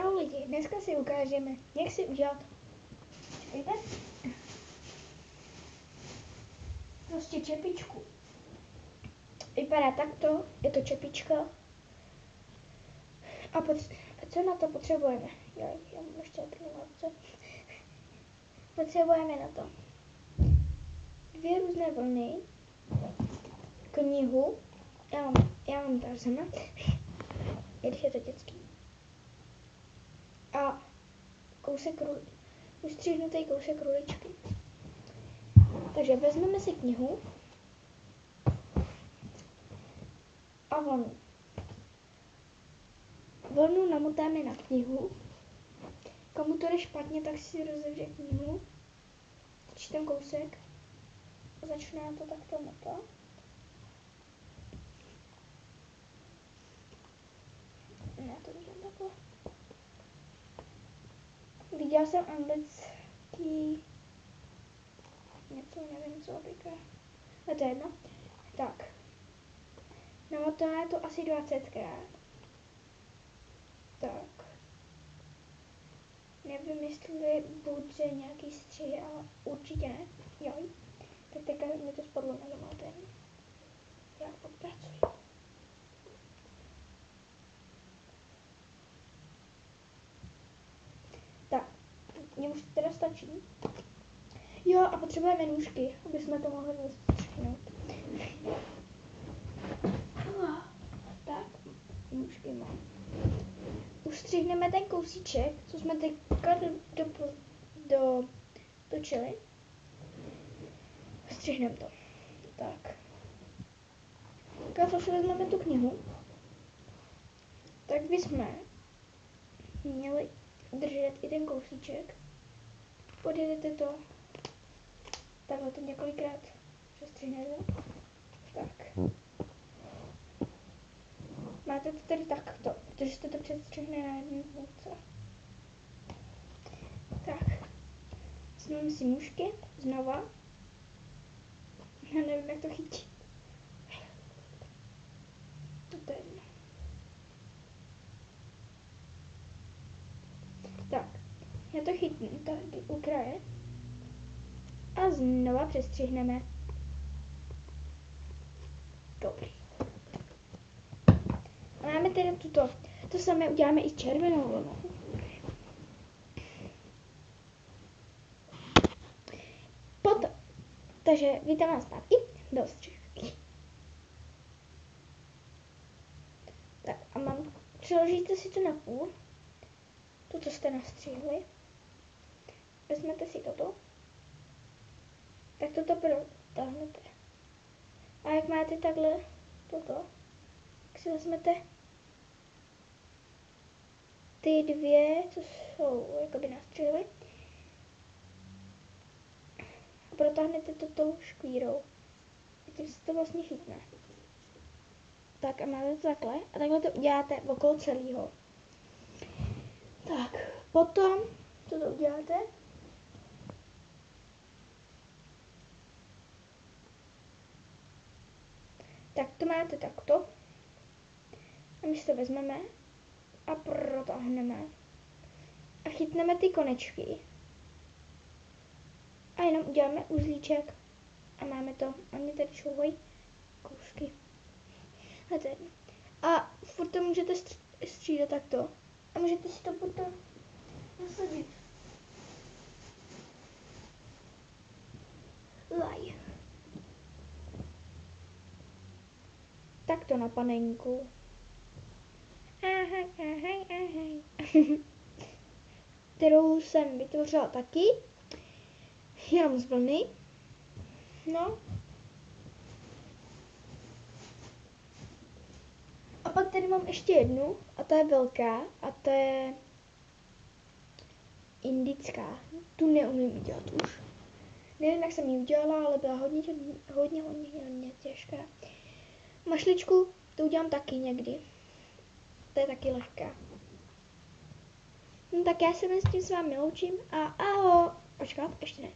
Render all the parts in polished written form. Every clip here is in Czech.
Čau lidi, dneska si ukážeme, jak si udělat, čekejte, prostě čepičku. Vypadá takto, je to čepička. A co na to potřebujeme? Já mám ještě co. Potřebujeme na to 2 různé vlny, knihu, já mám Tarzana, i když je to dětský. A ustříhnutý kousek ruličky. Takže vezmeme si knihu a vlnu. Vlnu namotáme na knihu. Komu to jde špatně, tak si rozevře knihu. Točí ten kousek a začne to takto motat. Ne, to udělám takhle. Viděla jsem anglický něco, nevím co obvykle. No to je jedno. Tak. Namotáme to asi 20krát. Tak. Nevím, jestli bude nějaký střih, ale určitě ne. Jo. Tak teďka mi to spadlo na zamotem. Já odpracuji. Tak. Mně už teda stačí. Jo, a potřebujeme nůžky, aby jsme to mohli střihnout. Tak, nůžky mám. Ustřihneme ten kousíček, co jsme teďka dotočili. Střihneme to. Tak. Když vezmeme tu knihu, tak bychom měli držet i ten kousíček. Podjedete to takhle to několikrát přestřihnete. Tak. Máte to tady takto, protože jste to přestřihne na jednu půlce. Tak. Vezmeme si nůžky znova. Já nevím, jak to chytit. To je jedno. Tak. Já to chytnu tady u kraje. A znova přestřihneme. Dobrý. A máme tedy tuto. To samé uděláme i s červenou vlnou. Potom. Takže vítám vás zpátky do střižky. Tak a přeložíte si to na půl. To, co jste nastřihli. Vezmete si toto. Tak toto protáhnete. A jak máte takhle toto, tak si vezmete ty 2, co jsou jakoby nastřihly. A protáhnete to tou škvírou. A tím se to vlastně chytne. Tak a máte to takhle. A takhle to uděláte okolo celého. Tak, potom co to uděláte. Tak to máte takto. A my si to vezmeme a protáhneme. A chytneme ty konečky. A jenom uděláme uzlíček. A máme to. A mě tady šouhají kousky. A to je jedno. A furt to můžete střídat takto. A můžete si to potom nasadit. Laj. Takto na panenku. Kterou jsem vytvořila taky. Jenom z vlny. No. A pak tady mám ještě jednu. A ta je velká. A ta je indická. Tu neumím udělat už. Nevím, jak jsem ji udělala, ale byla hodně těžká. Mašličku to udělám taky někdy. To je taky lehká. No tak já se s tím s vámi loučím a ahoj. Počkat, ještě ne.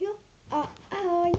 Jo, a ahoj.